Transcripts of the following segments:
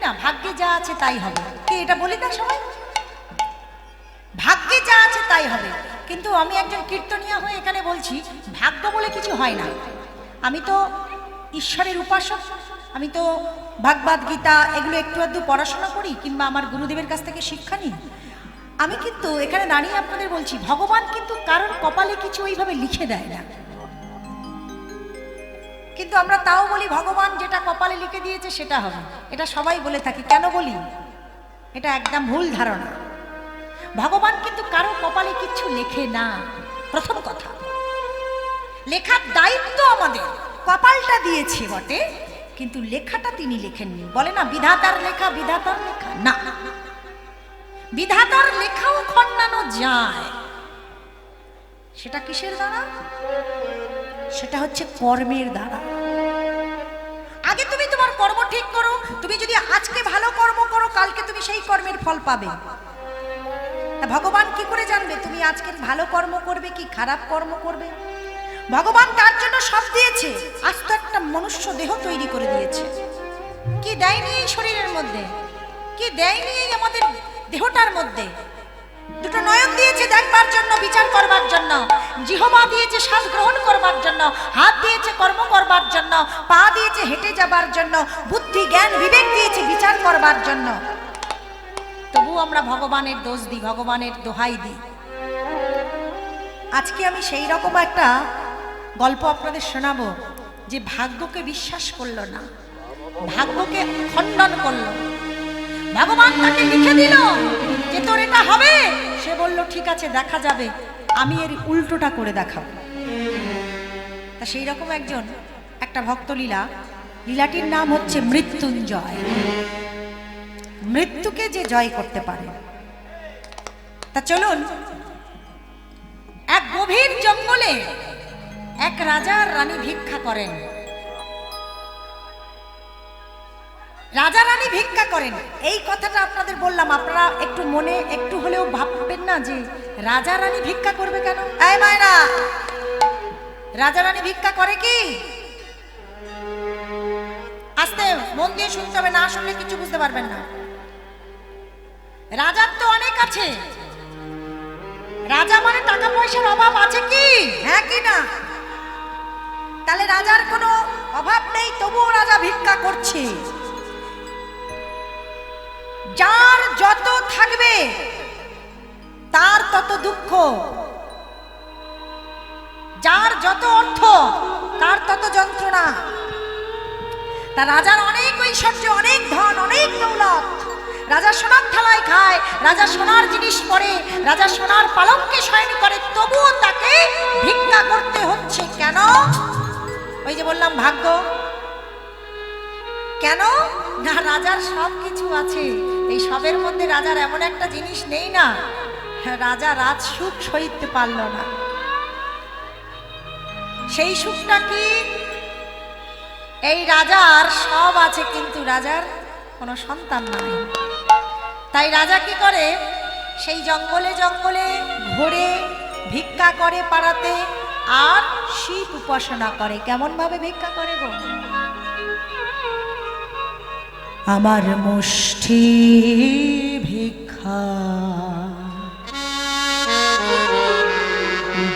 না ভাগ্যে যা আছে তাই হবে, কি এটা বলি না সবাই? ভাগ্যে যা আছে তাই হবে। কিন্তু আমি একজন কীর্তনিয়া হয়ে এখানে বলছি ভাগ্য বলে কিছু হয় না। আমি তো ঈশ্বরের উপাসক, আমি তো ভাগবত গীতা এগুলো একটু আধটু পড়াশোনা করি কিংবা আমার গুরুদেবের কাছ থেকে শিক্ষা নিই। আমি কিন্তু এখানে দাঁড়িয়ে আপনাদের বলছি ভগবান কিন্তু কারোর কপালে কিছু ওইভাবে লিখে দেয় না। কিন্তু আমরা তাও বলি ভগবান যেটা কপালে লিখে দিয়েছে সেটা হবে, এটা সবাই বলে থাকি। কেন বলি? এটা একদম ভুল ধারণা। ভগবান কিন্তু কারো কপালে কিচ্ছু লেখে না। প্রথম কথা, লেখার দায়িত্ব আমাদের। কপালটা দিয়েছে বটে, কিন্তু লেখাটা তিনি লেখেননি। বলে না বিধাতার লেখা বিধাতার লেখা, না, বিধাতার লেখাও খণ্ডানো যায়। সেটা কিসের দ্বারা? সেটা হচ্ছে কর্মের দ্বারা। আগে তুমি তোমার কর্ম ঠিক করো। তুমি যদি আজকে ভালো কর্ম করো, কালকে তুমি সেই কর্মের ফল পাবে। ভগবান কি করে জানবে তুমি আজকে ভালো কর্ম করবে কি খারাপ কর্ম করবে? ভগবান তার জন্য সব দিয়েছে। আজ তো একটা মনুষ্য দেহ তৈরি করে দিয়েছে। কি দেয়নি এই শরীরের মধ্যে? কি দেয়নি এই আমাদের দেহটার মধ্যে? দুটো নয়ন দিয়েছে দেখবার জন্য, বিচার করবার জন্য। জিহ্বা দিয়েছে শ্বাস গ্রহণ করবার জন্য। হাত দিয়েছে কর্ম করবার জন্য। পা দিয়েছে হেঁটে যাবার জন্য। বুদ্ধি জ্ঞান বিবেক দিয়েছে বিচার করবার জন্য। তবু আমরা ভগবানের দোষ দিই, ভগবানের দোহাই দিই। আজকে আমি সেই রকম একটা গল্প আপনাদের শোনাবো যে ভাগ্যকে বিশ্বাস করলো না, ভাগ্যকে খণ্ডন করলো। ভগবান তাকে লিখে দিল যে তোর এটা হবে। সে বলল ঠিক আছে দেখা যাবে, আমি এর উল্টোটা করে দেখাবো। তা সেই রকম একটা ভক্তলীলা, লীলাটির নাম হচ্ছে মৃত্যুঞ্জয়। মৃত্যুকে যে জয় করতে পারে। তা চলুন, এক গভীর জঙ্গলে এক রাজা আর রানী ভিক্ষা করেন। রাজা রানী ভিক্ষা করেন। এই কথাটা আপনাদের বললাম, আপনারা একটু মনে একটু হলেও ভাববেন না যে রাজা রানী ভিক্ষা করবে কেন? এই মায়েরা, রাজা রানী ভিক্ষা করে কি? আস্তে মন দিয়ে শুনতে হবে, না শুনলে কিছু বুঝতে পারবেন না। রাজার তো অনেক আছে। রাজা মানে টাকা পয়সার অভাব আছে কি? হ্যাঁ কি না? তাহলে রাজার কোনো অভাব নেই, তবুও রাজা ভিক্ষা করছে। যার যত থাকবে তার তত দুঃখ, যার যত অর্থ তার তত যন্ত্রণা। তা রাজার অনেক ঐশ্বর্য, অনেক ধন, অনেক দৌলত। রাজা সোনার থালায় খায়, রাজা সোনার জিনিস পরে, রাজা সোনার পালঙ্কে শয়ন করে, তবুও তাকে ভিক্ষা করতে হচ্ছে। কেন? ওই যে বললাম ভাগ্য। কেন না? রাজার সব কিছু আছে, এই সবের মধ্যে রাজার এমন একটা জিনিস নেই না, রাজা রাজ সুখ সইতে পারল না। সেই সুখটা কি? এই রাজার সব আছে কিন্তু রাজার কোনো সন্তান নাই। তাই রাজা কি করে? সেই জঙ্গলে জঙ্গলে ঘুরে ভিক্ষা করে পাড়াতে, আর শিব উপাসনা করে। কেমন ভাবে ভিক্ষা করে গো? আমার মুষ্টি ভিক্ষা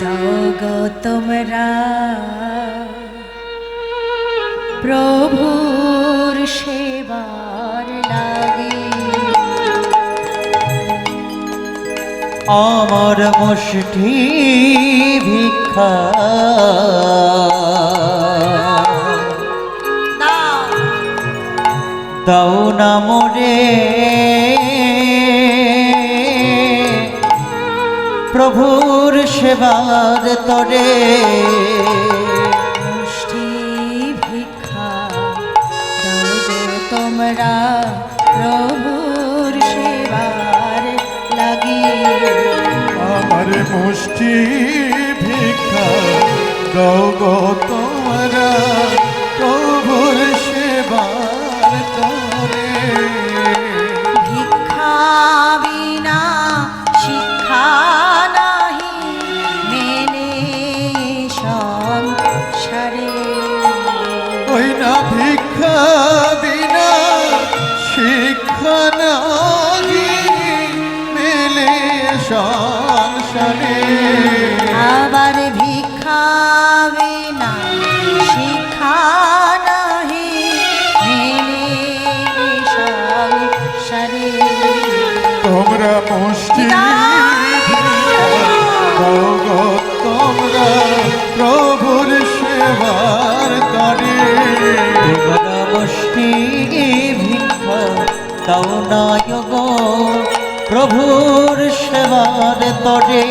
দাও গো তোমরা, প্রভুর সেবার লাগে। আমার মুষ্টি ভিক্ষা দাও না মোরে, প্রভুর সেবার তরে। মুষ্টি ভিক্ষা দাও গো তোমরা, প্রভুর সেবার লাগি। আমার মুষ্টি ভিক্ষা দাও গো তোমরা, প্রভুর সেবার তরে। ভিক্ষা বিনা শিক্ষা নাহি মেনে সংসারে। ওই না ভিক্ষা বিনা নাহি মেলে সংসারে আবার ভিক্ষা বিনা শিক্ষা নাহি মেলে সংসারে। তোমরা মুষ্টি দাও গো তোমরা প্রভুর সেবার তরে তোমরা মুষ্টি ভিক্ষা দাও না গো প্রভুর সেবার তরে।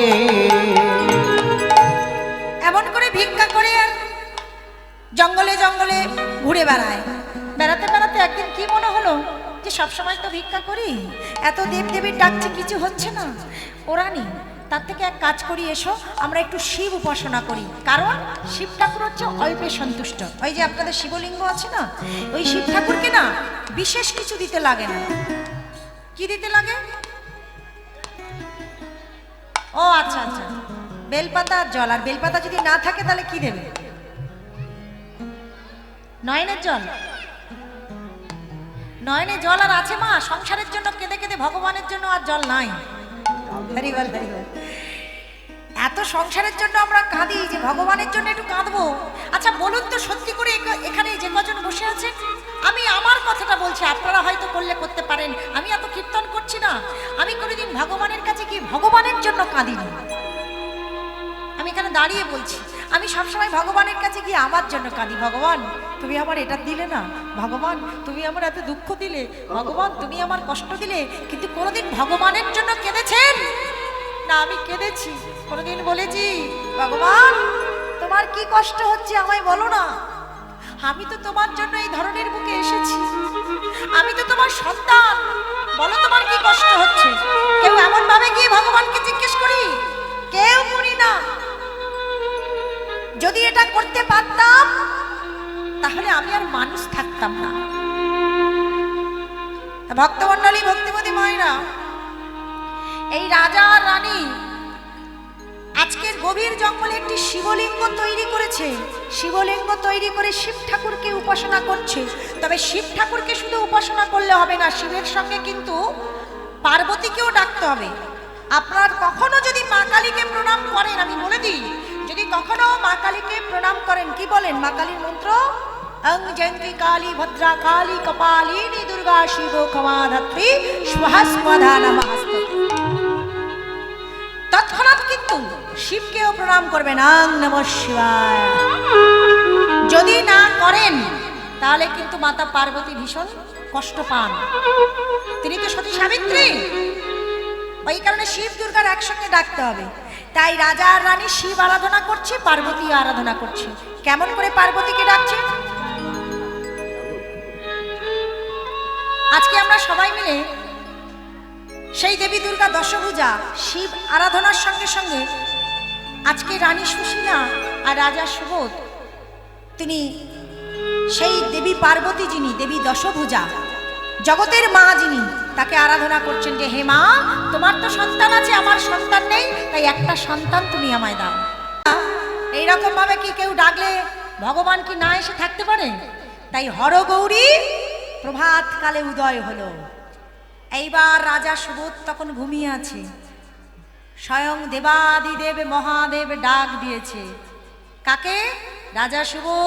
এমন করে ভিক্ষা করে আর জঙ্গলে জঙ্গলে ঘুরে বেড়ায়। বেড়াতে বেড়াতে একদিন কি মনে হলো যে সবসময় তো ভিক্ষা করি, এত দেবদেবীর ডাকছে কিছু হচ্ছে না, ওরানি তার থেকে এক কাজ করি, এসো আমরা একটু শিব উপাসনা করি। কারণ শিব ঠাকুর হচ্ছে অল্পে সন্তুষ্ট। ওই যে আপনাদের শিবলিঙ্গ আছে না, ওই শিব ঠাকুরকে না বিশেষ কিছু দিতে লাগে না। কি দিতে লাগে? ও আচ্ছা আচ্ছা, বেলপাতা আর জল। আর বেলপাতা যদি না থাকে তাহলে কি দেবে? নয়নের জল। নয়নে জল আর আছে মা, সংসারের জন্য কেঁদে কেঁদে ভগবানের জন্য আর জল নাই। হরি বল হরি বল। এত সংসারের জন্য আমরা কাঁদি যে ভগবানের জন্য একটু কাঁদবো। আচ্ছা বলুন তো সত্যি করে এখানে যে কজন বসে আছে, আমি আমার কথাটা বলছি, আপনারা হয়তো করলে করতে পারেন, আমি এত কীর্তন করছি না, আমি কোনোদিন ভগবানের কাছে কি ভগবানের জন্য কাঁদিনি। আমি এখানে দাঁড়িয়ে বলছি, আমি সবসময় ভগবানের কাছে গিয়ে আমার জন্য কাঁদি। ভগবান তুমি আমার এটা দিলে না, ভগবান তুমি আমার এত দুঃখ দিলে, ভগবান তুমি আমার কষ্ট দিলে। কিন্তু কোনোদিন ভগবানের জন্য কেঁদেছেন না? আমি কেঁদেছি, কোনোদিন বলেছি ভগবান তোমার কি কষ্ট হচ্ছে আমায় বলো না, আমি তো তোমার জন্য এই ধরনের বুকে এসেছি, আমি তো তোমার সন্তান, বলো তোমার কি কষ্ট হচ্ছে? কেউ এমন ভাবে গিয়ে ভগবানকে জিজ্ঞেস করি? কেউ করি না। যদি এটা করতে পারতাম তাহলে আমি আর মানুষ থাকতাম না। ভক্তমণ্ডলী, ভক্তিমতী মায়েরা, এই রাজা আর রানী আজকের গভীর জঙ্গলে একটি শিবলিঙ্গ তৈরি করেছে। শিবলিঙ্গ তৈরি করে শিব ঠাকুরকে উপাসনা করছে। তবে শিব ঠাকুরকে শুধু উপাসনা করলে হবে না, শিবের সঙ্গে কিন্তু পার্বতীকেও ডাকতে হবে। আপনার কখনো যদি মা কালীকে প্রণাম করেন, আমি বলে দিই, যদি কখনো মা কালীকে প্রণাম করেন, কি বলেন মা কালীর মন্ত্র? অং জয়ন্তী কালী ভদ্রা কালী কপালিনী দুর্গা শিব ক্ষমাধাত্রী স্বহস্মধা নমস্তে। তৎক্ষণাৎ কিন্তু শিবকেও প্রণাম করবেন, অং নমঃ শিবায়। যদি না করেন তাহলে কিন্তু মাতা পার্বতী ভীষণ কষ্ট পান। তিনি তো সতী সাবিত্রী, ওই কারণে শিব দুর্গার একসঙ্গে ডাকতে হবে। তাই রাজা আর রানী শিব আরাধনা করছে, পার্বতী আরাধনা করছে। কেমন করে পার্বতীকে ডাকছে? আজকে আমরা সবাই মিলে সেই দেবী দুর্গা দশভুজা শিব আরাধনার সঙ্গে সঙ্গে আজকে রানী সুশীলা আর রাজা সুবোধ, তিনি সেই দেবী পার্বতী যিনি দেবী দশভুজা, জগতের মা যিনি, তাকে আরাধনা করছেন যে হে মা, তোমার তো সন্তান আছে, আমার সন্তান নেই, তাই একটা সন্তান তুমি আমায় দাও। এইরকম ভাবে কি কেউ ডাকলে ভগবান কি না এসে থাকতে পারে? তাই হরগৌরী প্রভাত কালে উদয় হলো। এইবার রাজা সুবোধ তখন ঘুমিয়ে আছে। স্বয়ং দেবাদিদেব মহাদেব ডাক দিয়েছে। কাকে? রাজা সুবোধ।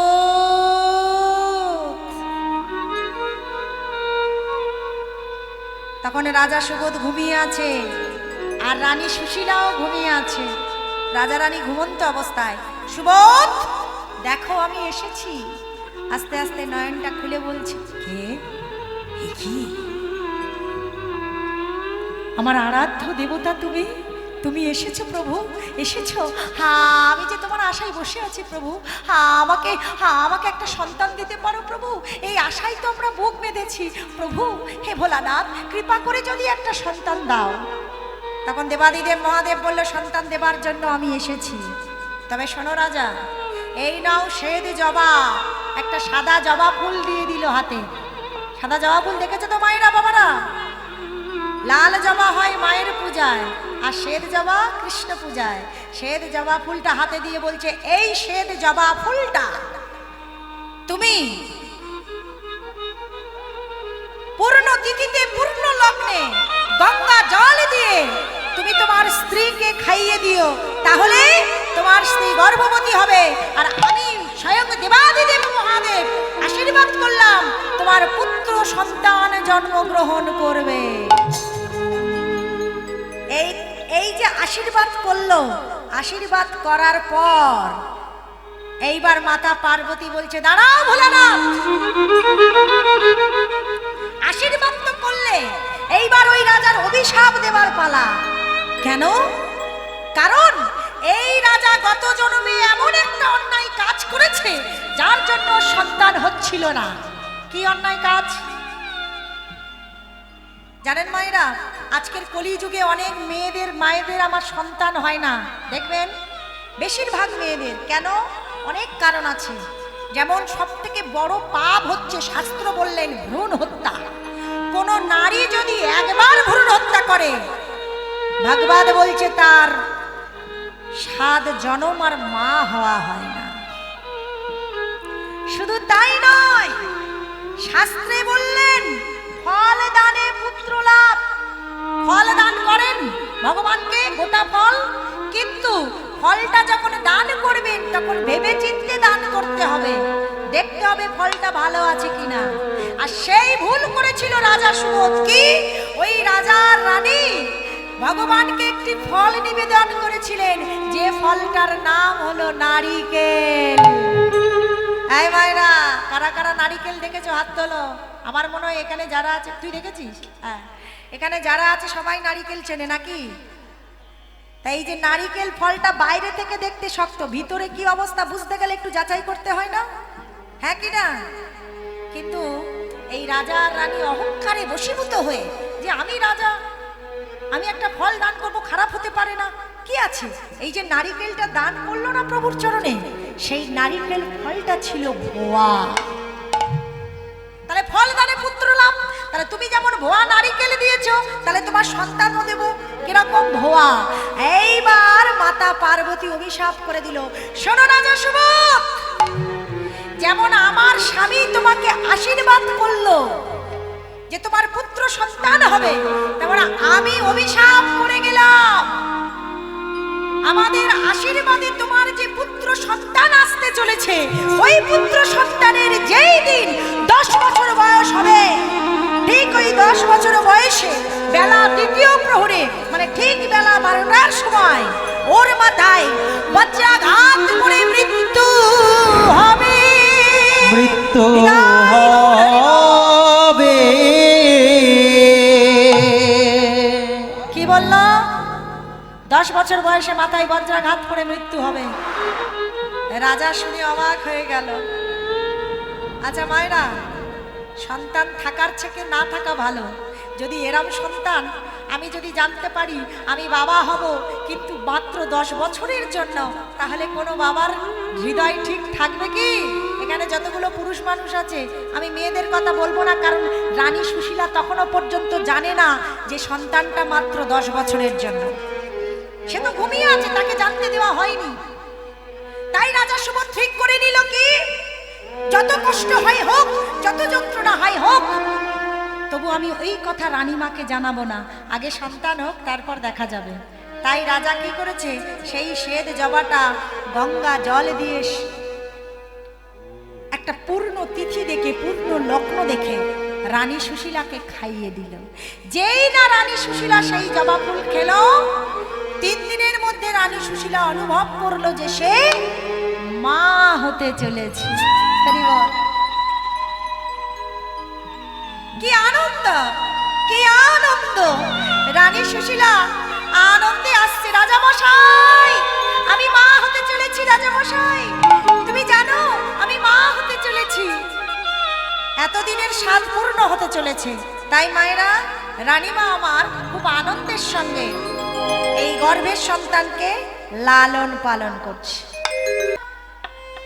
তখন রাজা সুবোধ ঘুমিয়ে আছে আর রানী সুশীলাও ঘুমিয়ে আছে। রাজা রানী ঘুমন্ত অবস্থায়, সুবোধ দেখো আমি এসেছি। আস্তে আস্তে নয়নটা খুলে বলছে, কে? কি? আমার আরাধ্য দেবতা তুমি, তুমি এসেছো প্রভু, এসেছো। হ্যাঁ, আমি যে তোমার আশায় বসে আছি প্রভু। আমাকে একটা সন্তান দিতে পারো প্রভু, এই আশাই তো আমরা বুক বেঁধেছি প্রভু। হে ভোলানাথ, কৃপা করে যদি একটা সন্তান দাও। তখন দেবাদিদেব মহাদেব বলল, সন্তান দেবার জন্য আমি এসেছি। তবে শোনো রাজা, এই নাও শ্বেত জবা। একটা সাদা জবা ফুল দিয়ে দিল হাতে। সাদা জবা ফুল দেখেছো তো মায়েরা বাবারা? লাল জবা হয় মায়ের পূজায়, আর শ্বেত জবা কৃষ্ণ পূজায়। শ্বেত জবা ফুলটা হাতে দিয়ে বলছে, এই শ্বেত জবা ফুলটা তুমি পূর্ণ তিথিতে পূর্ণ লগ্নে গঙ্গা জল দিয়ে তুমি তোমার স্ত্রীকে খাইয়ে দিও, তাহলে তোমার স্ত্রী গর্ভবতী হবে। আর আমি স্বয়ং দেবাদিদেব মহাদেব আশীর্বাদ করলাম তোমার পুত্র সন্তান জন্মগ্রহণ করবে। এই যে আশীর্বাদ করলো, আশীর্বাদ করার পর এইবার মাতা পার্বতী বলছে, দাঁড়াও ভোলানাথ, আশীর্বাদ তো করলে, এইবার ওই রাজার অভিশাপ দেবার পালা। কেন? কারণ এই রাজা গত জন্মে এমন একটা অন্যায় কাজ করেছে যার জন্য সন্তান হচ্ছিল না। কি অন্যায় কাজ জানেন মায়েরা? আজকের কলিযুগে অনেক মায়েদের আমার সন্তান হয় না, দেখবেন বেশিরভাগ মেয়েদের। কেন? অনেক কারণ আছে। যেমন সব থেকে বড় পাপ হচ্ছে, শাস্ত্র বললেন, ভ্রূণ হত্যা। কোন নারী যদি একবার ভ্রূণ হত্যা করে, ভগবান বলছে তার 7 জনম আর মা হওয়া হয় না। শুধু তাই নয়, শাস্ত্রে বললেন ফল দানে পুত্র লাভ। ফল দান করেন ভগবানকে গোটা ফল, কিন্তু ফলটা যখন দান করবেন তখন ভেবে চিন্তে দান করতে হবে, দেখতে হবে ফলটা ভালো আছে কিনা। আর সেই ভুল করেছিল রাজা সুবোধ। কি? ওই রাজার রানী ভগবানকে একটি ফল নিবেদন করেছিলেন, যে ফলটার নাম হলো নারিকেল। এই মায়েরা, কারা কারা নারিকেল দেখেছো? হাত তোলো। আমার মনে হয় এখানে যারা আছে, তুই দেখেছিস? হ্যাঁ, এখানে যারা আছে সবাই নারিকেল চেনে নাকি? তাই এই যে নারিকেল ফলটা বাইরে থেকে দেখতে শক্ত, ভিতরে কি অবস্থা বুঝতে গেলে একটু যাচাই করতে হয় না? হ্যাঁ কি না? কিন্তু এই রাজা আর রানী অহংকারে বশীভূত হয়ে, যে আমি রাজা, আমি একটা ফল দান করব, খারাপ হতে পারে না, কি আছে? এই যে নারিকেলটা দান করলো না প্রভুর চরণে, সেই নারিকেল ফলটা ছিল ভোয়া। তাহলে ফল দানে পুত্র লাভ। তাহলে তুমি যেমন ভোয়া নারিকেল দিয়েছো, তাহলে তোমার সন্তানও দেব কিরকম? ভোয়া। এইবার মাতা পার্বতী অভিশাপ করে দিল, শোনো রাজা সুবোধ, যেমন আমার স্বামী তোমাকে আশীর্বাদ করলো যে তোমার পুত্র সন্তান হবে, তেমন আমি অভিশাপ করে গেলাম, আমাদের আশীর্বাদে তোমার যে পুত্র সন্তান আসতে চলেছে, ওই পুত্র সন্তানের যেই দিন 10 বছর বয়স হবে, ঠিক ওই 10 বছর বয়সে বেলা 2য় প্রহরে, মানে ঠিক বেলা 12টার সময় ওর মাথায় বজ্রাঘাত করে মৃত্যু হবে। মৃত্যু হবে। কি বললো? 10 বছর বয়সে মাথায় বজ্রাঘাত করে মৃত্যু হবে। রাজা শুনে অবাক হয়ে গেল। আচ্ছা মায়েরা, সন্তান থাকার থেকে না থাকা ভালো। যদি এরম সন্তান আমি যদি জানতে পারি আমি বাবা হব, কিন্তু মাত্র 10 বছরের জন্য, তাহলে কোনো বাবার হৃদয় ঠিক থাকবে কি? এখানে যতগুলো পুরুষ মানুষ আছে, আমি মেয়েদের কথা বলবো না, কারণ রানী সুশীলা তখনও পর্যন্ত জানে না যে সন্তানটা মাত্র 10 বছরের জন্য। সে তো ঘুমিয়ে আছে, তাকে জানতে দেওয়া হয়নি। তাই রাজা সুবোধ ঠিক করে নিল কি, যত কষ্ট হয় হোক, যত যন্ত্রণা হয় হোক, তবু আমি ওই কথা রানীমাকে জানাবো না, আগে সন্তান হোক, তারপর দেখা যাবে। তাই রাজা কি করেছে, সেই শ্বেত জবাটা গঙ্গা জল দিয়ে একটা পূর্ণ তিথি দেখে, পূর্ণ লগ্ন দেখে রানী সুশীলাকে খাইয়ে দিল। যেই না রানী সুশীলা সেই জবা ফুল খেলো, 3 দিনের মধ্যে রানী সুশীলা অনুভব করলো যে সে মা হতে চলেছে। কি আনন্দ, কি আনন্দ! রানী সুশীলা আনন্দে আসছে, রাজা মশাই আমি মা হতে চলেছি, রাজা মশাই তুমি জানো আমি মা হতে চলেছি। এতদিনের স্বাদ পূর্ণ হতে চলেছে। তাই মায়েরা, রানীমা আমার খুব আনন্দের সঙ্গে এই গর্ভের সন্তানকে লালন পালন করছে।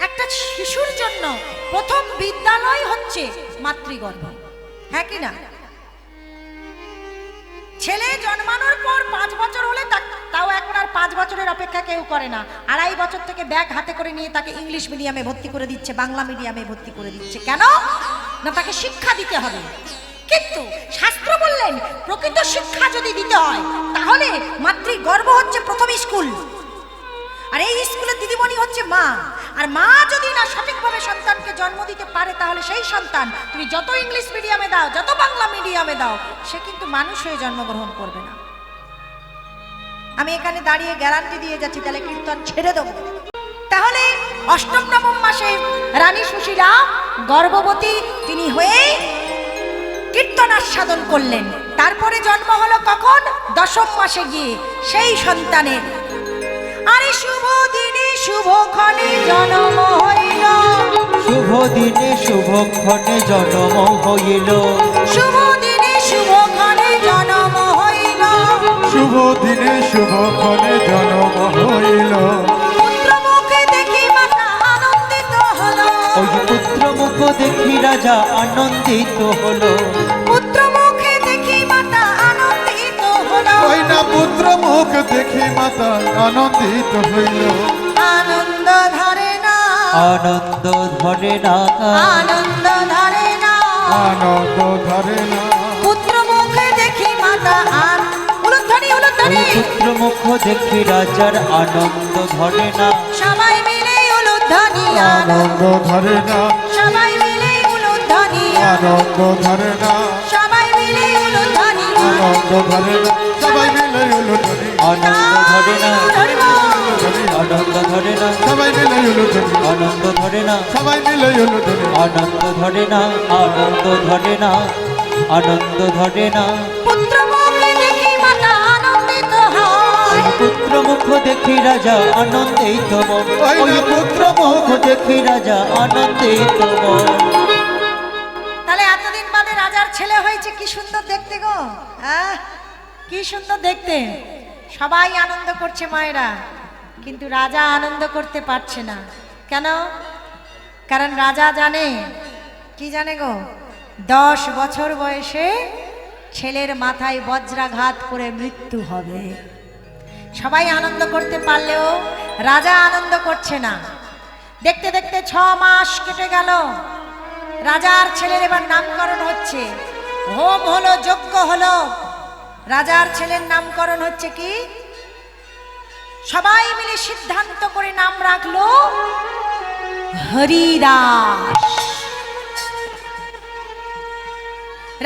একটা শিশুর জন্য প্রথম বিদ্যালয় হচ্ছে মাতৃগর্ভ, হ্যাঁ কি না? ছেলে জন্মানোর পর 5 বছর হলে, তাও এখন আর 5 বছরের অপেক্ষা কেউ করে না, 2.5 বছর থেকে ব্যাগ হাতে করে নিয়ে তাকে ইংলিশ মিডিয়ামে ভর্তি করে দিচ্ছে, বাংলা মিডিয়ামে ভর্তি করে দিচ্ছে। কেন না? তাকে শিক্ষা দিতে হবে। কিন্তু শাস্ত্র বললেন প্রকৃত শিক্ষা যদি দিতে হয় তাহলে মাতৃগর্ভ হচ্ছে প্রথম স্কুল, আর এই স্কুলের দিদিমণি হচ্ছে মা। আর মা যদি না সঠিকভাবে সন্তানকে জন্ম দিতে পারে তাহলে সেই সন্তান তুমি যত ইংলিশ মিডিয়ামে দাও, যত বাংলা মিডিয়ামে দাও, সে কিন্তু মানুষ হয়ে জন্মগ্রহণ করবে না। আমি এখানে দাঁড়িয়ে গ্যারান্টি দিয়ে যাচ্ছি, তাহলে কীর্তন ছেড়ে দেবো। তাহলে অষ্টম নবম মাসে রানী সুশীলা গর্ভবতী তিনি হয়ে কীর্তন আস্বাদন করলেন। তারপরে জন্ম হলো কখন? দশম মাসে গিয়ে সেই সন্তানের। আরে শুভ দিনে শুভক্ষণে জন্ম হইল, শুভ দিনে শুভক্ষণে জন্ম হইল, শুভ দিনে শুভক্ষণে জন্ম হইল, শুভ দিনে শুভক্ষণে জন্ম হইল। পুত্র মুখে দেখি মাতা আনন্দিত হলো, ওই পুত্র মুখ দেখি রাজা আনন্দিত হলো, পুত্র মুখে দেখি মাতা আনন্দিত হলো, ওই না পুত্র মুখ দেখি মাতা আনন্দিত হইল। আনন্দ ধরে না, আনন্দ ধরে না, আনন্দ ধরে না, আনন্দ ধরে না। পুত্র মুখে দেখি মাতা উলুধ্বনি ওই উলুধ্বনি, পুত্র মুখ দেখি রাজার আনন্দ ধরে না, সবাই মিলে উলুধ্বনি, আনন্দ ধরে না, সবাই মিলে উলুধ্বনি, আনন্দ ধরে না, সবাই মিলে উলুধ্বনি, আনন্দ ধরে না। সবাই মিলে উলুধ্বনি, আনন্দ ধরে না, ধরিব, আনন্দ ধরে না, সবাই মিলে উলুধ্বনি, আনন্দ ধরে না, সবাই মিলে উলুধ্বনি। আনন্দ ধরে না, আনন্দ ধরে না, আনন্দ ধরে না। পুত্র মুখে দেখি মাতা আনন্দিত হয়, ওই পুত্র মুখ দেখি রাজা আনন্দিত মন, ওই পুত্র মুখ দেখি রাজা আনন্দিত মন। তাহলে এতদিন বাদে রাজার ছেলে হয়েছে, কি সুন্দর দেখতে গো, কি সুন্দর দেখতে। সবাই আনন্দ করছে মায়েরা, কিন্তু রাজা আনন্দ করতে পারছে না। কেন? কারণ রাজা জানে, কি জানে গো, 10 বছর বয়সে ছেলের মাথায় বজ্রাঘাত করে মৃত্যু হবে। সবাই আনন্দ করতে পারলেও রাজা আনন্দ করছে না। দেখতে দেখতে 6 মাস কেটে গেল। রাজার ছেলের এবার নামকরণ হচ্ছে, হোম হলো, যজ্ঞ হলো, রাজার ছেলের নামকরণ হচ্ছে কি? সবাই মিলে সিদ্ধান্ত করে নাম রাখলো হরিদাস।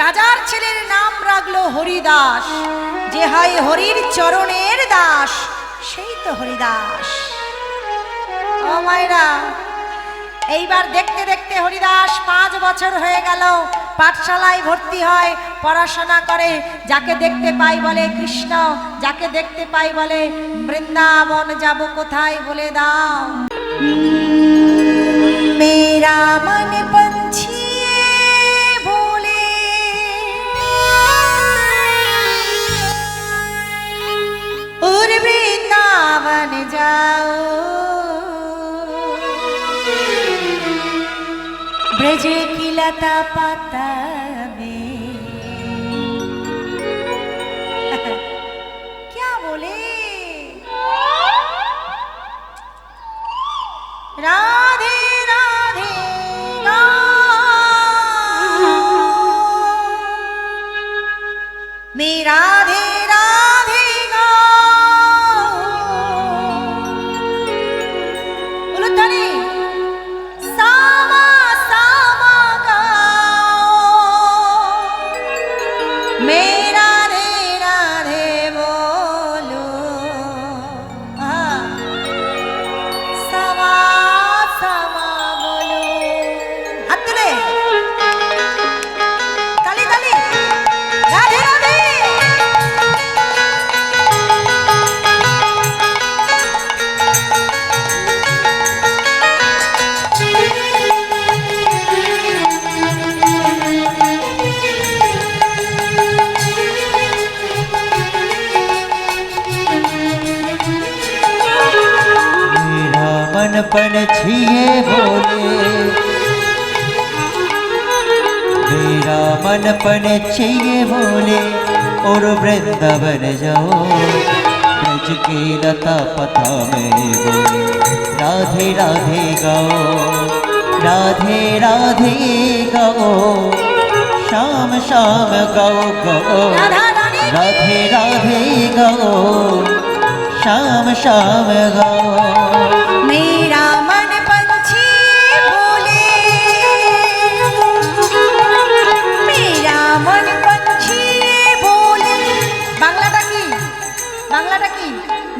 রাজার ছেলের নাম রাখলো হরিদাস। যে হয় হরির চরণের দাস, সেই তো হরিদাস। ও মায়েরা, এইবার দেখতে দেখতে হরিদাস 5 বছর হয়ে গেল। পাঠশালায় ভর্তি হয়, পড়াশোনা করে। যাকে দেখতে পাই বলে কৃষ্ণ, যাকে দেখতে পাই বলে বৃন্দাবন যাব কোথায় বলে দাও। মেরা মন পঞ্ছি বলে और वृंदावन जाओ, ब्रज की लता पाता में। क्या बोले? राधे राधे मैं राधे राधे उलुध्वनि सामा सामा मैं राधे राधे बोलो। सामा सामा बोलो। हाथ तुले, ताली ताली, राधे राधे। मेरा मन पनछिए बोले, मेरा मन पनछिए बोले, और वृंदावन जाओ, ब्रज की लता पता में बोले, राधे राधे गाओ, राधे राधे गाओ, শ্যাম শ্যাম গাও গাও রাধা রানী রাধে রাধে গাও শ্যাম শ্যাম গাও मेरा मन पंछी बोले मेरा मन पंछी बोले বাংলাটা কি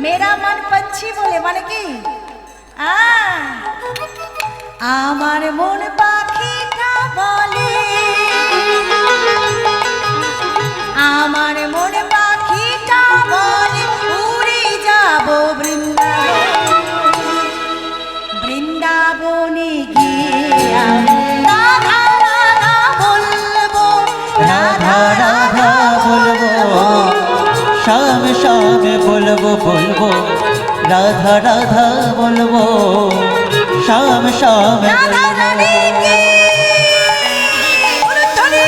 मेरा मन पंछी बोले মানে কি আমার মন পাখিটা বলে আমার মন পাখিটা বলে উড়ে যাব বৃন্দাবনে গিয়ে আমি রাধা রাধা বলবো রাধা রাধা বলবো শ্যাম শ্যাম বলবো বলবো রাধা রাধা বলবো শ্যাম শ্যাম রাধা রানী কি উলুধ্বনি।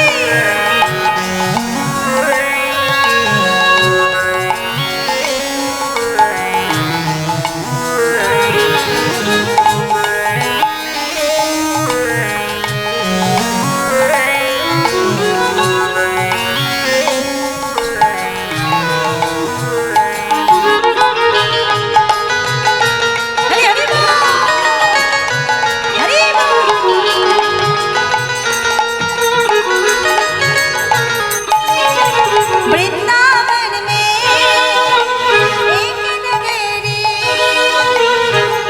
হরি হরি বল, হরি বল। वृंदावन में एक नगरी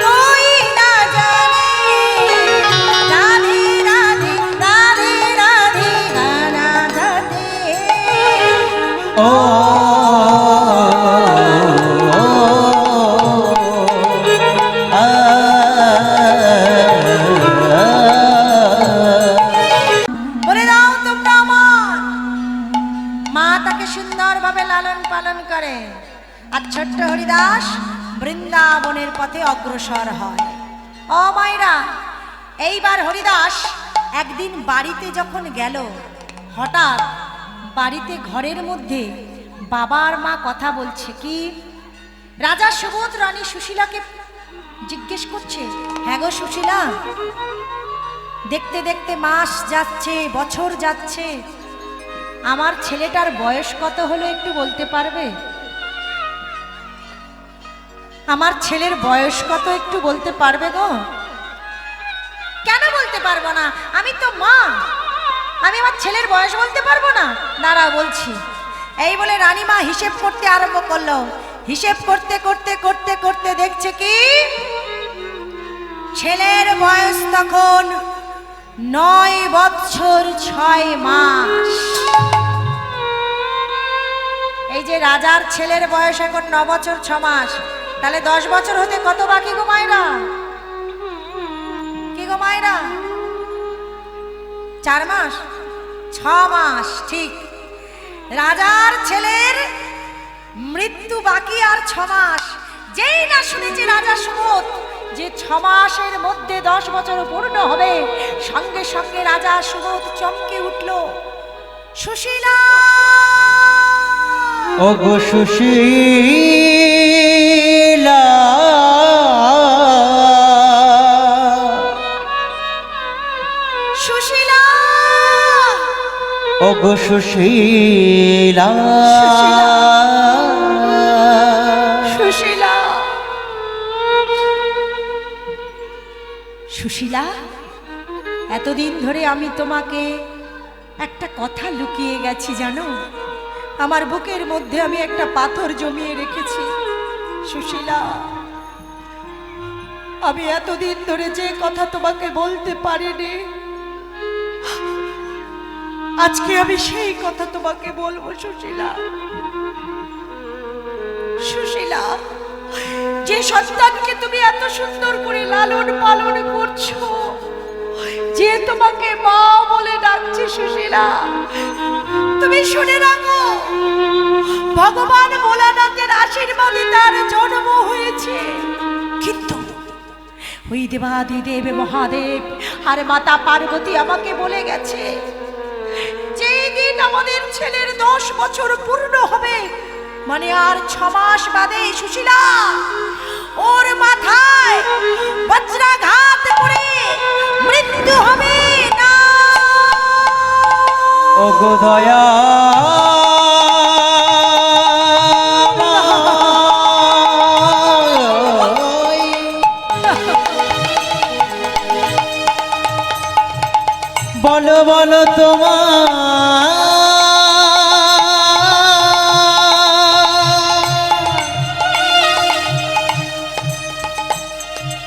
कोई ना जाने राधे राधे राधे राधे गाना गाते ও বলে দাও তোমরা আমার মা তাকে সুন্দরভাবে লালন পালন করে আর ছোট্ট হরিদাস বৃন্দাবনের পথে অগ্রসর হয়। ও মাইরা, এইবার হরিদাস একদিন বাড়িতে যখন গেল, হঠাৎ বাড়িতে ঘরের মধ্যে বাবা আর মা কথা বলছে কি, রাজা সুবোধ রানী সুশীলাকে জিজ্ঞেস করছে, হ্যাঁ গো সুশীলা, দেখতে দেখতে মাস যাচ্ছে, বছর যাচ্ছে, আমার ছেলেটার বয়স কত হলো একটু বলতে পারবে? আমার ছেলের বয়স কত একটু বলতে পারবে গো? কেন বলতে পারবো না? আমি তো মা, আমি আমার ছেলের বয়স বলতে পারবো না? দাঁড়া বলছি। এই বলে রানীমা হিসেব করতে আরম্ভ করলো। হিসেব করতে করতে করতে করতে দেখছে কি, ছেলের বয়স তখন 9 বছর 6 মাস। এই যে রাজার ছেলের বয়স এখন 9 বছর 6 মাস, তাহলে 10 বছর হতে কত বাকি গো মায়েরা? কি গো মায়েরা? 4 মাস 6 মাস, ঠিক। রাজার ছেলের মৃত্যু বাকি আর 6 মাস। যেই না শুনেছে রাজা সুবোধ যে 6 মাসের মধ্যে 10 বছর পূর্ণ হবে, সঙ্গে সঙ্গে রাজা সুবোধ চমকে উঠল। সুশীলা, ও গো সুশীলা, সুশীলা, ও গো সুশীলা, সুশীলা, সুশীলা, এতদিন ধরে আমি তোমাকে একটা কথা লুকিয়ে গেছি জানো, আমার বুকের মধ্যে আমি একটা পাথর জমিয়ে রেখেছি। সুশীলা, আমি এতদিন ধরে যে কথা তোমাকে বলতে পারিনি, আজকে আমি সেই কথা তোমাকে বলবো। সুশীলা, সুশীলা, যে সন্তানকে তুমি এত সুন্দর করে লালন পালন করছো, যে তোমাকে মা বলে ডাকছে, সুশীলা, তুমি শুনে রাখো, ভগবান ভোলানাথের আশীর্বাদে তার জন্ম হয়েছে, কিন্তু ওই দেবাদিদেব মহাদেব আর মাতা পার্বতী আমাকে বলে গেছে, যেই দিন আমাদের ছেলের 10 বছর পূর্ণ হবে, মানে আর 6 মাস বাদে, সুশীলা, ওর মাথায় বজ্রাঘাত করে মৃত্যু হবে না। ও ওগো দয়া বলো বলো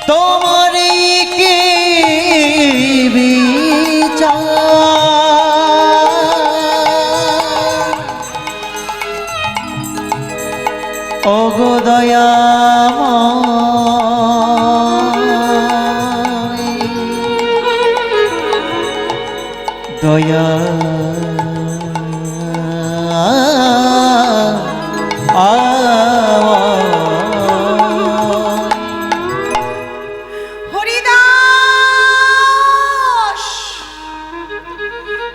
তোমার কি বিচার ওগো দয়াময় দয়া হরিদাস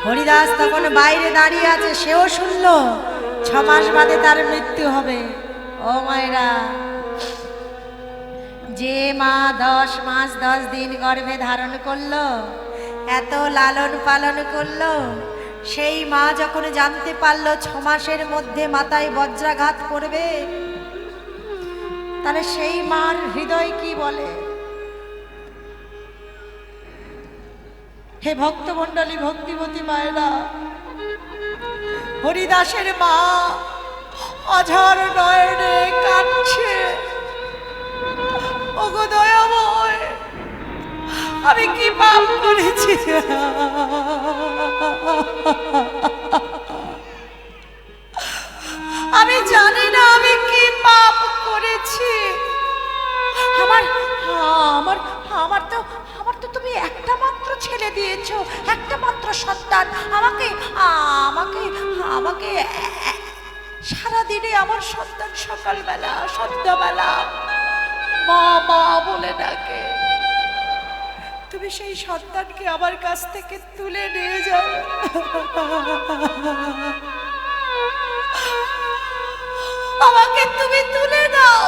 হরিদাস তখন বাইরে দাঁড়িয়ে আছে, সেও শুনলো 6 মাস বাদে তার মৃত্যু হবে। ও মায়েরা, যে মা 10 মাস 10 দিন গর্ভে ধারণ করলো, এত লালন পালন করলো, সেই মা যখন জানতে পারলো 6 মাসের মধ্যে মাথায় বজ্রাঘাত করবে, তাহলে সেই মার হৃদয় কি বলে? হে ভক্তমণ্ডলী, ভক্তিমতী মায়েরা, হরিদাসের মা অঝার নয়নে কাঁদছে। ওগো দয়াময়, আমি কি পাপ করেছি? আমি জানি না আমি কি পাপ করেছি। আমার আমার আমার তো আমার তো তুমি একটা মাত্র ছেলে দিয়েছো, একটা মাত্র সন্তান। আমাকে আমাকে আমাকে সারাদিনে আমার সন্তান সকালবেলা সন্ধ্যাবেলা মা মা বলে ডাকে। তুমি সেই সন্তানকে আমার কাছ থেকে তুলে নিয়ে যাও। আমাকে তুমি তুলে দাও।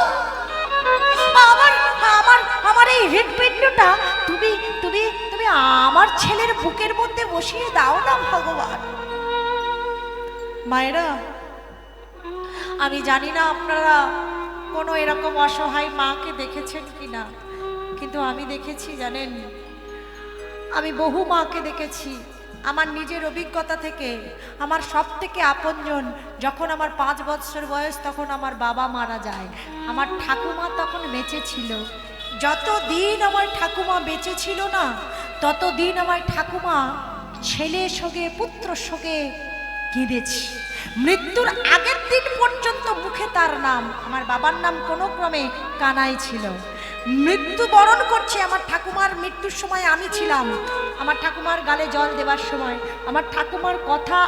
আমার আমার আমার এই হৃৎপিণ্ডটা তুমি তুমি তুমি আমার ছেলের বুকের মধ্যে বসিয়ে দাও না ভগবান। মায়েরা, আমি জানি না আপনারা কোনো এরকম অসহায় মাকে দেখেছেন কিনা, কিন্তু আমি দেখেছি। জানেন, আমি বহু মাকে দেখেছি। আমার নিজের অভিজ্ঞতা থেকে, আমার সব থেকে আপনজন, যখন আমার 5 বছর বয়স, তখন আমার বাবা মারা যায়। আমার ঠাকুমা তখন বেঁচে ছিল। যতদিন আমার ঠাকুমা বেঁচে ছিল না, ততদিন আমার ঠাকুমা ছেলের সঙ্গে পুত্র সঙ্গে কেঁদেছি। মৃত্যুর আগের দিন পর্যন্ত মুখে তার নাম, আমার বাবার নাম কোনো ক্রমে কানাই ছিল। মৃত্যু বরণ করছে। আমার ঠাকুমার মৃত্যুর সময় আমি ছিলাম। আমার ঠাকুমার গালে জল দেওয়ার সময় আমার ঠাকুমার কথা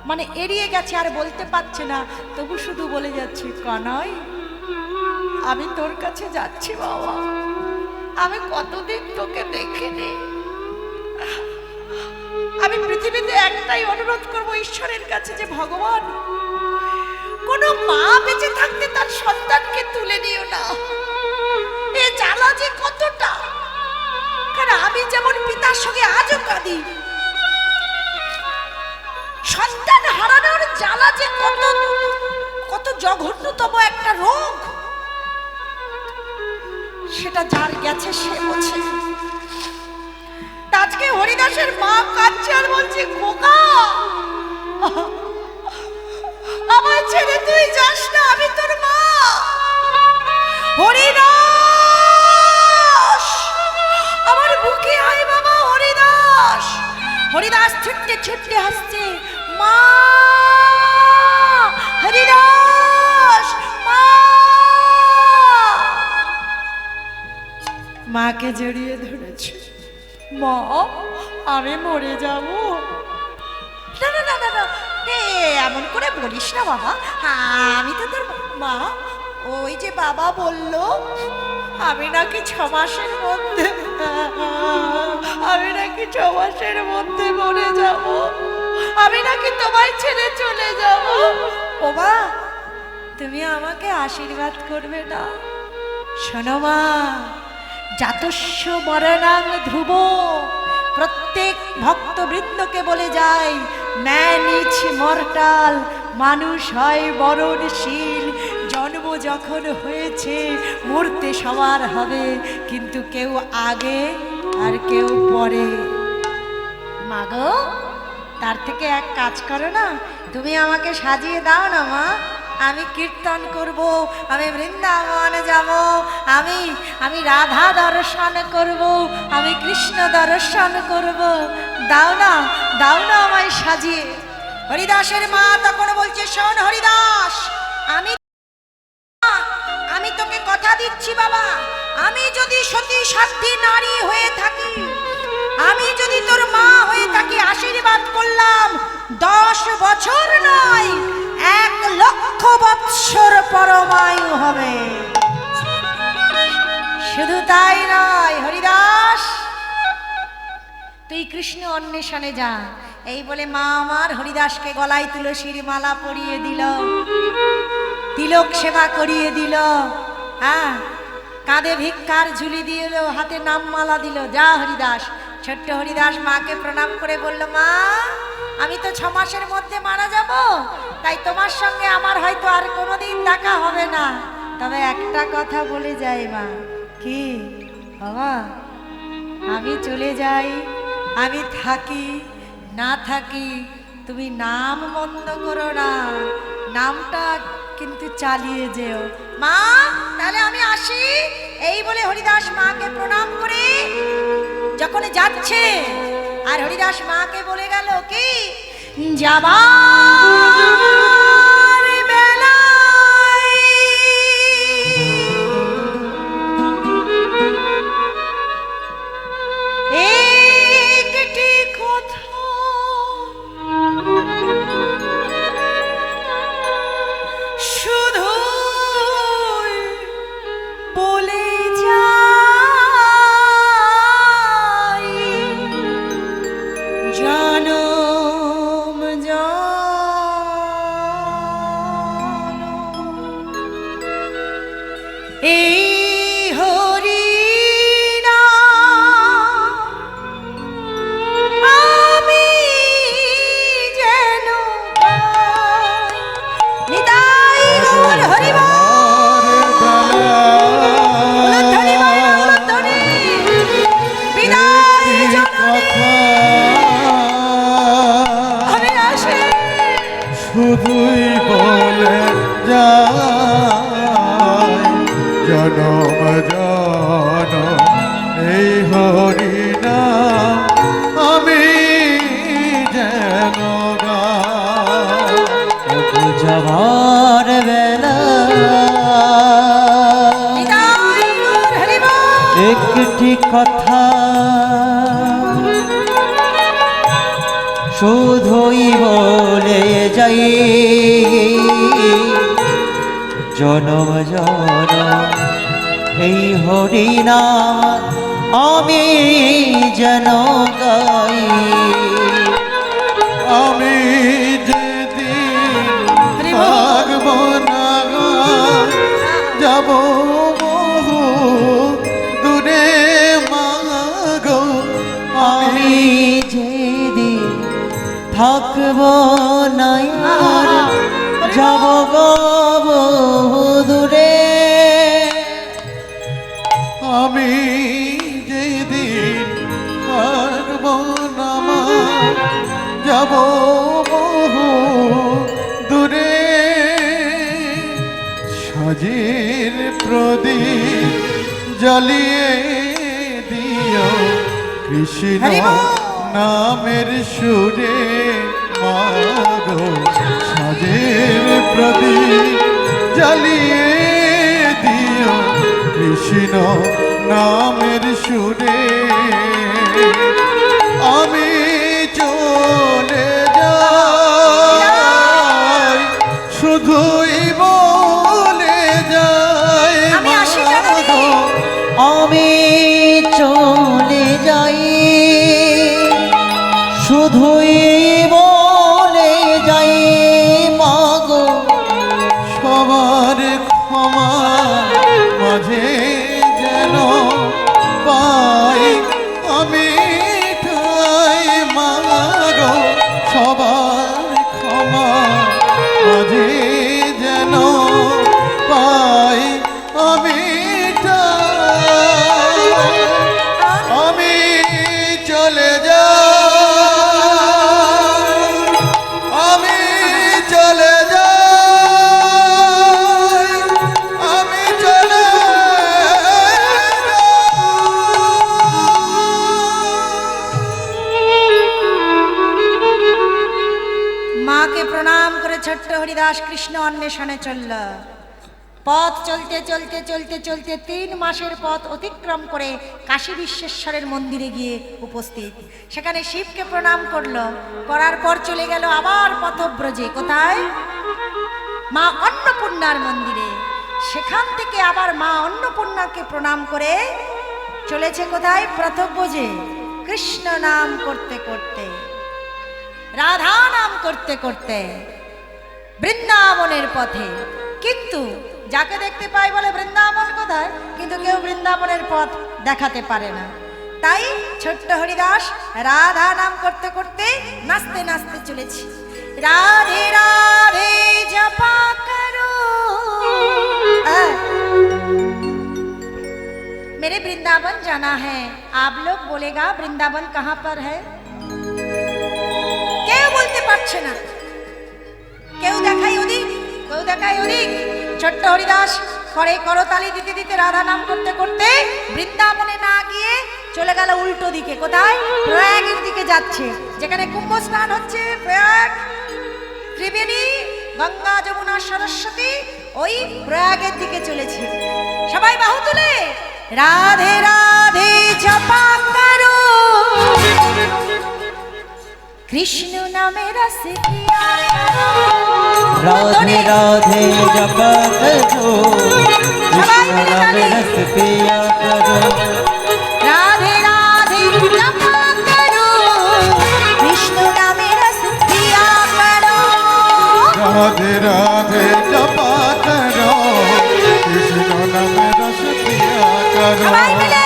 মানে এড়িয়ে গেছে, আর বলতে পারছে না, তবু শুধু বলে যাচ্ছে, কানাই আমি তোর কাছে যাচ্ছি বাবা, আমি কতদিন তোকে দেখিনি। আমি পৃথিবীতে একটাই অনুরোধ করব ঈশ্বরের কাছে, যে ভগবান, কোনো মা বেঁচে থাকতে তার সন্তানকে তুলে নিও না। এ জ্বালা যে কতটা! কারণ আমি যেমন পিতার সঙ্গে আজও কাঁদি, সন্তান হারানোর জ্বালা যে কত কত জঘন্যতম একটা রোগ, সেটা যার গেছে সে বোঝে। আজকে হরিদাসের মা কাঁদছে আর বলছে, খোকা আমার ছেলে, তুই যাস না, আমি তোর মা। হরিদাস আমার বুকে আয় বাবা, হরিদাস। হরিদাস ছুটতে ছুটতে হাসছে, মা, হরিদাস মা। মাকে জড়িয়ে ধরেছে। মা, আমি মরে যাব। না না না না না, এমন করে বলিস না বাবা, আমি তো তোর মা। ওই যে বাবা বলল আমি নাকি 6 মাসের মধ্যে, আমি নাকি 6 মাসের মধ্যে মরে যাব, আমি নাকি তোমায় ছেড়ে চলে যাব। ও মা, তুমি আমাকে আশীর্বাদ করবে না? শোনো মা, জাতস্য মরণাং ধ্রুব, প্রত্যেক ভক্তবৃন্দকে বলে যায়, ম্যান ইজ মর্টাল, মানুষ হয় মরণশীল। জন্ম যখন হয়েছে মরতে সবার হবে, কিন্তু কেউ আগে আর কেউ পরে। মাগো, তার থেকে এক কাজ করো না, তুমি আমাকে সাজিয়ে দাও না মা। আমি কীর্তন করব, আমি বৃন্দাবন যাব, আমি রাধা দর্শন করব, আমি কৃষ্ণ দর্শন করব। দাও না, দাও না আমায় সাজিয়ে। হরিদাসের মা তখন বলছে, শোন হরিদাস, আমি তোকে কথা দিচ্ছি বাবা, আমি যদি সতী সাধ্বী নারী হয়ে থাকি, আমি যদি তোর মা হয়ে থাকি, আশীর্বাদ করলাম 10 বছর নয় 1 লক্ষ বৎসর পরমায়ু হবে। শুধু তাই নয় হরিদাস, তুই কৃষ্ণ অন্বেষণে যা। এই বলে মা আমার হরিদাসকে গলায় তুলসীর মালা পরিয়ে দিল, তিলক সেবা করিয়ে দিল, হ্যাঁ, কাঁধে ভিক্ষার ঝুলি দিল, হাতে নাম মালা দিল। যা হরিদাস। ছোট্ট হরিদাস মাকে প্রণাম করে বলল, মা, আমি তো 6 মাসের মধ্যে মারা যাব, তাই তোমার সঙ্গে আমার হয়তো আর কোনোদিন দেখা হবে না, তবে একটা কথা বলে যাই মা। কি বাবা? আমি চলে যাই, আমি থাকি না থাকি, তুমি নাম বন্ধ করো না, নামটা কিন্তু চালিয়ে যেও মা। তাহলে আমি আসি। এই বলে হরিদাস মাকে প্রণাম করে যখন যাচ্ছে, আর হরিদাস মাকে বলে গেল কি, যাবার বেলায় একটি কথা শুধু বলে যাই, জনম জনম এই হরি নাম আমি যেন গাই। নিতাই গৌর হরি বল। উলুধ্বনি বল, উলুধ্বনি। বিদায় জননী। আমি আসি। শুধুই বলে যায় জনম জনম এই হরি নাম আমি যেন গাই। যাবার বেলা নিতাই গৌর হরি বল। একটি কথা শুধুই বলে যাই, জনম জনম এই হরি নাম আমি যেন গাই। আমি যেদিন থাকব না যাব বহু দূরে মাগো, আমি যেদিন থাকব না আর যাব গো দূরে। আমি যেদিন থাকব না যাব বহু দূরে। সাজির প্রদীপ জ্বালিয়ে দিও কৃষ্ণ হরি বল। নামের সুরে মাগো। সাজির প্রদীপ জ্বালিয়ে দিও কৃষ্ণ নামের সুরে। আমি চলে যাই, শুধুই বলে যাই আমি আসি জননী। মাগো। আমি চলে যাই, শুধুই বলে যাই মাগো। সবার ক্ষমা মাঝে যেন পাই মাকে প্রণাম করে ছোট্ট হরিদাস কৃষ্ণ অন্বেষণে চলল। পথ চলতে চলতে চলতে চলতে 3 মাসের পথ অতিক্রম করে কাশী বিশ্বেশ্বরের মন্দিরে গিয়ে উপস্থিত। সেখানে শিবকে প্রণাম করলো, করার পর চলে গেল আবার পথব্রজে। কোথায়? মা অন্নপূর্ণার মন্দিরে। সেখান থেকে আবার মা অন্নপূর্ণাকে প্রণাম করে চলেছে কোথায়? পথব্রজে। কৃষ্ণ নাম করতে করতে, রাধা নাম করতে করতে বৃন্দাবনের পথে। কিন্তু যাকে দেখতে পাই বলে বৃন্দাবন কোথায়, কিন্তু কেউ বৃন্দাবনের পথ দেখাতে পারে না। তাই ছোট্ট হরিদাস রাধা নাম করতে করতে নাচতে নাচতে চলেছি। রাধে রাধে জপা করো। मेरे वृंदावन जाना है, आप लोग बोलेगा वृंदावन कहाँ पर है? কেউ বলতে পারছে না। কেউ দেখাই ওদিক, কেউ দেখাই ওদিক। ছোট্ট হরিদাস করে করতালি দিতে দিতে রাধা নাম করতে করতে বৃন্দাবনে না গিয়ে চলে গেল উল্টো দিকে। কোথায়? প্রয়াগের দিকে যাচ্ছে, যেখানে কুম্ভ স্নান হচ্ছে। প্রয়াগ, ত্রিবেণী, গঙ্গা, যমুনা, সরস্বতী, ওই প্রয়াগের দিকে চলেছে। সবাই বাহু তুলে রাধে রাধে জপা করো, কৃষ্ণ নামে রস পিয়া করো। राधे राधे जपा करो, कृष्ण नाम रस पिया करो। राधे राधे जपा करो, कृष्ण नामे रस पिया करो। राधे राधे जपा करो, कृष्ण नाम रस पिया करो। সবাই মিলে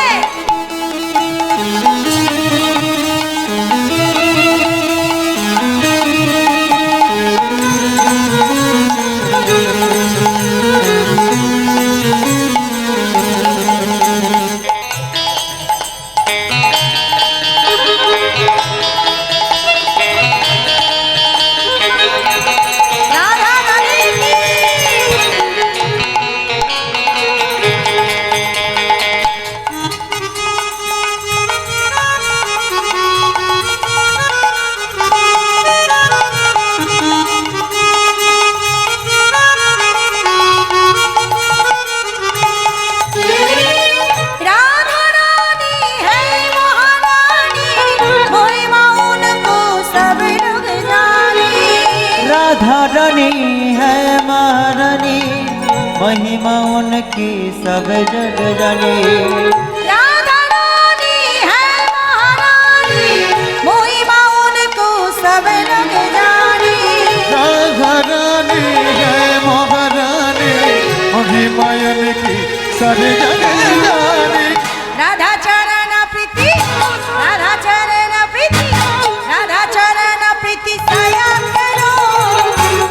রাধা রাধে কি। राधा रानी है महारानी, महिमा उनको सब लोग जाने। राधा रानी है महारानी, महिमा उनकी सब जग जाने। राधा रानी है महारानी, महिमा उनको सब लोग जाने। राधा रानी है महारानी, महिमायन की सारे जग जाने। राधा चरण प्रीति, राधा चरण प्रीति, राधा चरण प्रीति साया करो।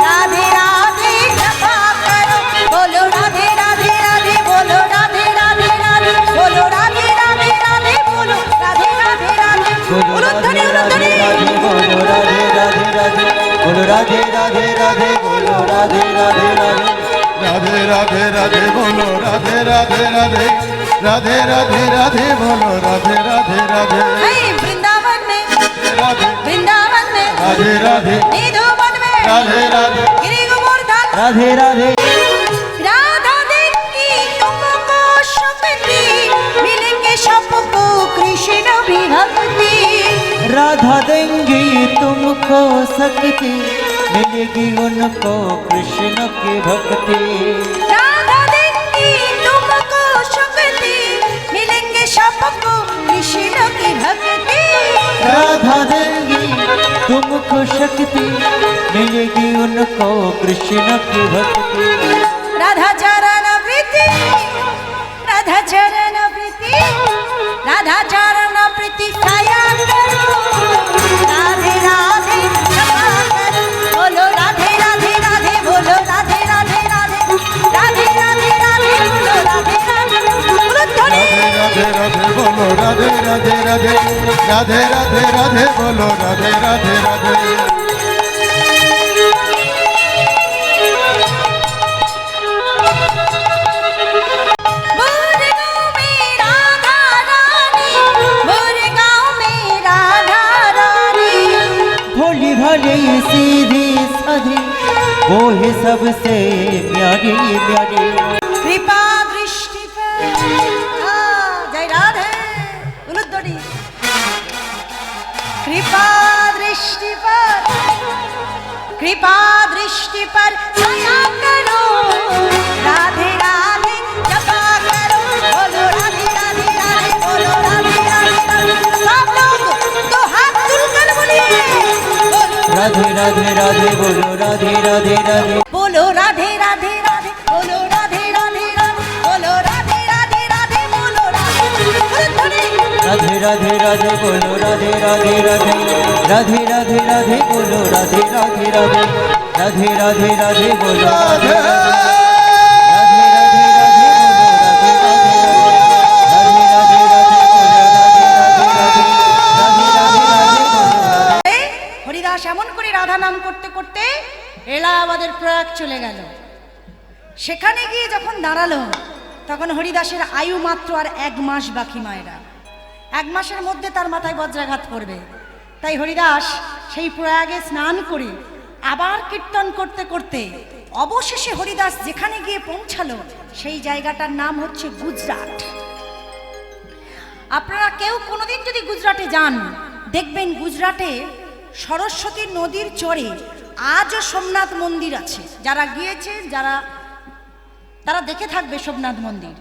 राधे राधे जपा करो, बोलो राधे राधे राधे, बोलो राधे राधे राधे, बोलो राधे राधे राधे, बोलो राधे राधे राधे। बोलो उलुध्वनि राधे उलुध्वनि। राधे बोलो राधे राधे राधे, बोलो राधे राधे राधे, बोलो राधे राधे राधे। राधे राधे राधे बोलो राधे राधे राधे, राधे राधे राधे बोलो राधे राधे राधे। हे वृंदावन में, राधे वृंदावन में, राधे राधे निधुवन में, राधे राधे गिरि गोवर्धन। राधे राधे राधा देंगी तुमको शक्ति, मिलेंगे सबको कृष्ण भी भक्ति। राधा देंगी तुमको शक्ति, मिलेगी उनको कृष्ण की भक्ति। राधा देंगी तुमको शक्ति, मिलेंगे सबको कृष्ण की भक्ति। राधा देंगी तुमको शक्ति, मिलेगी उनको कृष्ण की भक्ति। राधा चरण प्रीति, राधा चरण प्रीति, राधा चरण प्रीति साया करो। राधे राधे जपा करो, बोलो राधे राधे राधे, बोलो राधे राधे राधे, राधे राधे राधे, बोलो राधे राधे। उलुध्वनि। राधे राधे बोलो राधे राधे राधे, राधे राधे राधे बोलो राधे राधे राधे। मोर गाँव में राधा रानी, मोर गाँव में राधा रानी। भोली भाली सीधी वो है सबसे प्यारी प्यारी। কৃপা দৃষ্টি জয় রাধে উলুধ্বনি কৃপা দৃষ্টি पर कृपा दृष्टि पर दया करो राधे राधे जपा करो बोलो राधे राधे राधे बोलो राधे राधे राधे सब लोग दो हाथ तुलकर बोलिए राधे राधे राधे बोलो राधे राधे राधे बोलो राधे राधे राधे बोलो राधे राधे राधे बोलो राधे राधे राधे बोलो राधे राधे राधे बोलो राधे राधे राधे राधे राधे राधे बोलो राधे राधे राधे राधे राधे राधे बोलो राधे राधे राधे राधे बोलो राधे राधे राधे राधे राधे बोलो राधे राधे राधे राधे बोलो राधे। হরিদাস এমন করে রাধা নাম করতে করতে এলাহাবাদের প্রয়াগ চলে গেল। সেখানে গিয়ে যখন দাঁড়ালো তখন হরিদাসের আয়ু মাত্র আর 1 মাস বাকি। মায়েরা 1 মাসের মধ্যে তার মাথায় বজ্রাঘাত করবে। তাই হরিদাস সেই প্রয়াগে স্নান করে আবার কীর্তন করতে করতে অবশেষে হরিদাস যেখানে গিয়ে পৌঁছালো সেই জায়গাটার নাম হচ্ছে গুজরাট। আপনারা কেউ কোনোদিন যদি গুজরাটে যান দেখবেন গুজরাটে সরস্বতী নদীর চরে আজও সোমনাথ মন্দির আছে। যারা গিয়েছে তারা দেখে থাকবে সোমনাথ মন্দির।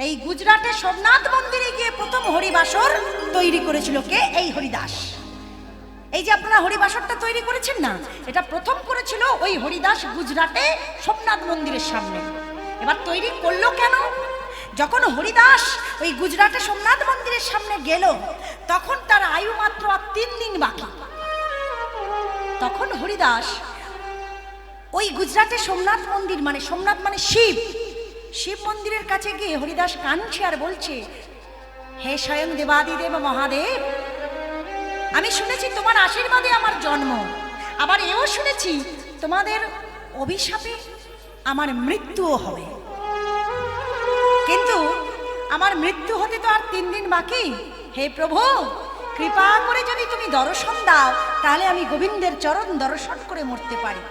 এই গুজরাটে সোমনাথ মন্দিরে গিয়ে প্রথম হরিবাসর তৈরি করেছিল কে? এই হরিদাস। এই যে আপনারা হরিবাসরটা তৈরি করেছেন না, এটা প্রথম করেছিল ওই হরিদাস গুজরাটে সোমনাথ মন্দিরের সামনে। এবার তৈরি করলো কেন? যখন হরিদাস ওই গুজরাটে সোমনাথ মন্দিরের সামনে গেল তখন তার আয়ু মাত্র আর 3 দিন বাকি। তখন হরিদাস ওই গুজরাটে সোমনাথ মন্দির মানে সোমনাথ মানে শিব, শিব মন্দিরের কাছে গিয়ে হরিদাস কাঁদছে আর বলছে, হে স্বয়ং দেবাদিদেব মহাদেব, আমি শুনেছি তোমার আশীর্বাদে আমার জন্ম, আবার এও শুনেছি তোমাদের অভিশাপে আমার মৃত্যুও হবে, কিন্তু আমার মৃত্যু হতে তো আর 3 দিন বাকি। হে প্রভু, কৃপা করে যদি তুমি দর্শন দাও তাহলে আমি গোবিন্দের চরণ দর্শন করে মরতে পারি।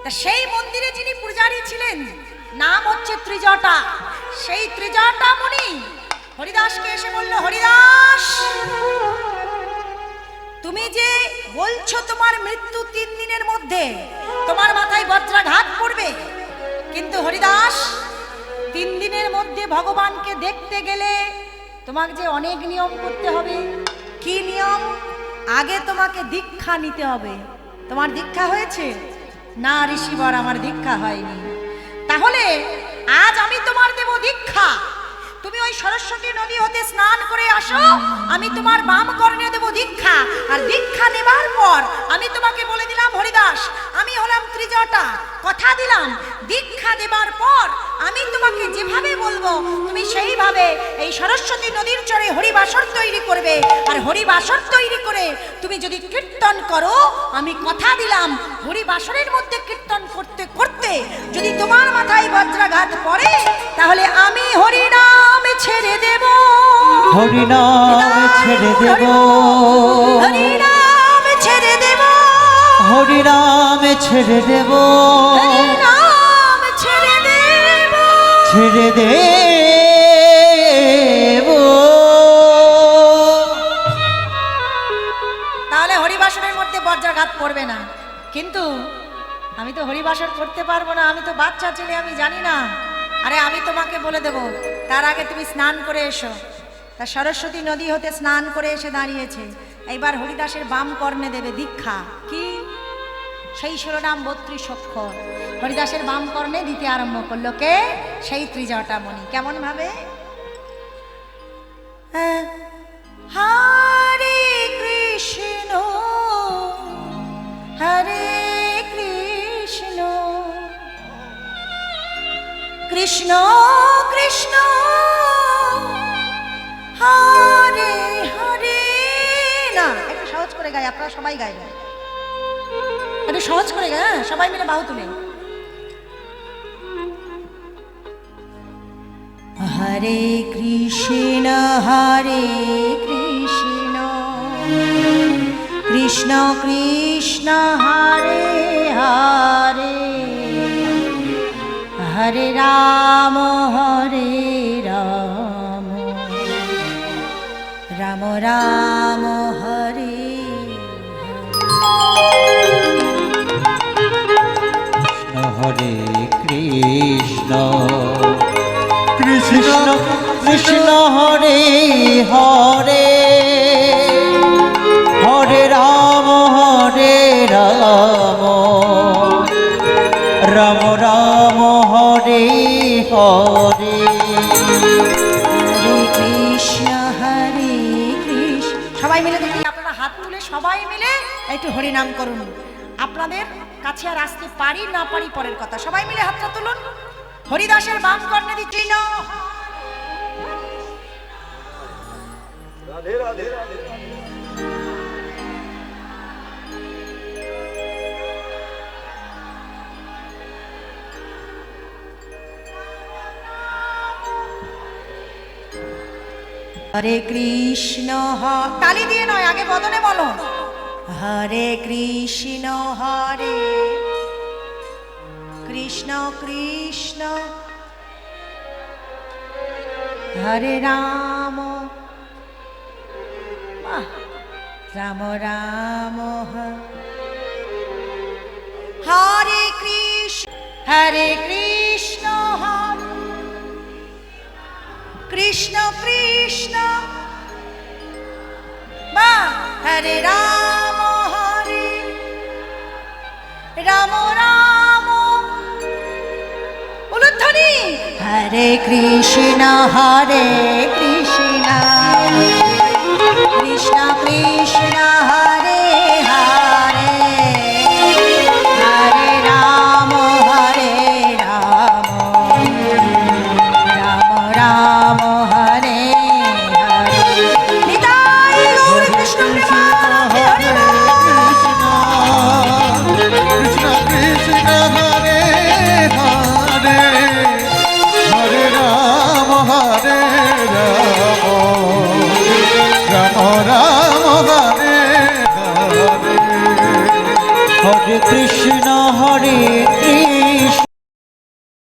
তা সেই মন্দিরে যিনি পূজারী ছিলেন নাম হচ্ছে ত্রিজটা। সেই ত্রিজটা মুনি হরিদাসকে এসে বলল, হরিদাস, তুমি যে বলছো তোমার মৃত্যু 3 দিনের মধ্যে, তোমার মাথায় বজ্রাঘাত পড়বে, কিন্তু হরিদাস 3 দিনের মধ্যে ভগবানকে দেখতে গেলে তোমাকে যে অনেক নিয়ম করতে হবে। কি নিয়ম? আগে তোমাকে দীক্ষা নিতে হবে। তোমার দীক্ষা হয়েছে? না ঋষিবর, আমার দীক্ষা হয়নি। তাহলে আজ আমি তোমার দেব দীক্ষা। তুমি ওই সরস্বতী নদী হতে স্নান করে আসো, আমি তোমার বাম কর্ণে দেব দীক্ষা। আর দীক্ষা নেবার পর আমি তোমাকে বলে দিলাম, হরিদাস, আমি হলাম ত্রিজটা, কথা দিলাম দীক্ষা দেবার পর আমি তোমাকে যেভাবে বলবো তুমি সেইভাবে এই সরস্বতী নদীর চরে হরিবাসর তৈরি করবে। আর হরিবাসর তৈরি করে তুমি যদি কীর্তন করো, আমি কথা দিলাম হরিবাসরের মধ্যে কীর্তন করতে করতে যদি তোমার মাথায় বজ্রাঘাত পড়ে তাহলে আমি হরিনাম ছেড়ে দেব, হরিনাম ছেড়ে দেব, হরিনাম ছেড়ে দেব, হরিনাম ছেড়ে দেব, হরিনাম ছেড়ে দেব, ছেড়ে দেব। তাহলে হরিবাসরের মধ্যে বজ্রাঘাত পড়বে না। কিন্তু আমি তো হরিবাসর করতে পারবো না, আমি তো বাচ্চা ছেলে, আমি জানি না। আরে আমি তোমাকে বলে দেব, তার আগে তুমি স্নান করে এসো। তা সরস্বতী নদী হতে স্নান করে এসে দাঁড়িয়েছে। এইবার হরিদাসের বাম কর্ণে দেবে দীক্ষা। কি? সেই শিরোনাম 32 অক্ষর হরিদাসের বাম কর্ণে দিতে আরম্ভ করলো কে? সেই ত্রিজটা মণি। কেমন ভাবে? হরে কৃষ্ণ হরে কৃষ্ণ কৃষ্ণ কৃষ্ণ হরে হরে। না, একটু সহজ করে গাই, আপনারা সবাই গাইবেন, একটু সহজ করে গাই, সবাই মিলে বাহু তুলে। হরে কৃষ্ণ কৃষ্ণ কৃষ্ণ হরে হরে রাম রাম রাম হরে হরে কৃষ্ণ কৃষ্ণ কৃষ্ণ হরে হরে হরে রাম রাম রাম হরে হরে হরে কৃষ্ণ সবাই মিলে দেখি আপনারা হাত তুলে সবাই মিলে একটু হরি নাম করুন। আপনাদের কাছে আর আসতে পারি না পারি পরের কথা, সবাই মিলে হাতটা তুলুন। হরিদাসের বাম কর্ণে দিচ্ছি না। হরে কৃষ্ণ তালি দিয়ে নয়, আগে বদনে বলো। হরে কৃষ্ণ হরে কৃষ্ণ কৃষ্ণ হরে রাম রাম রাম হরে কৃষ্ণ কৃষ্ণ কৃষ্ণ মা হরে রাম রাম রাম উলুধ্বনি হরে কৃষ্ণ কৃষ্ণ কৃষ্ণ হরে হরে হরে রাম রাম রাম হরে হরে নিতাই গৌর কৃষ্ণ প্রেমানন্দে হরে কৃষ্ণ কৃষ্ণ হরে হরে হরে রাম রাম রাম হরে হরে হরে কৃষ্ণ হরে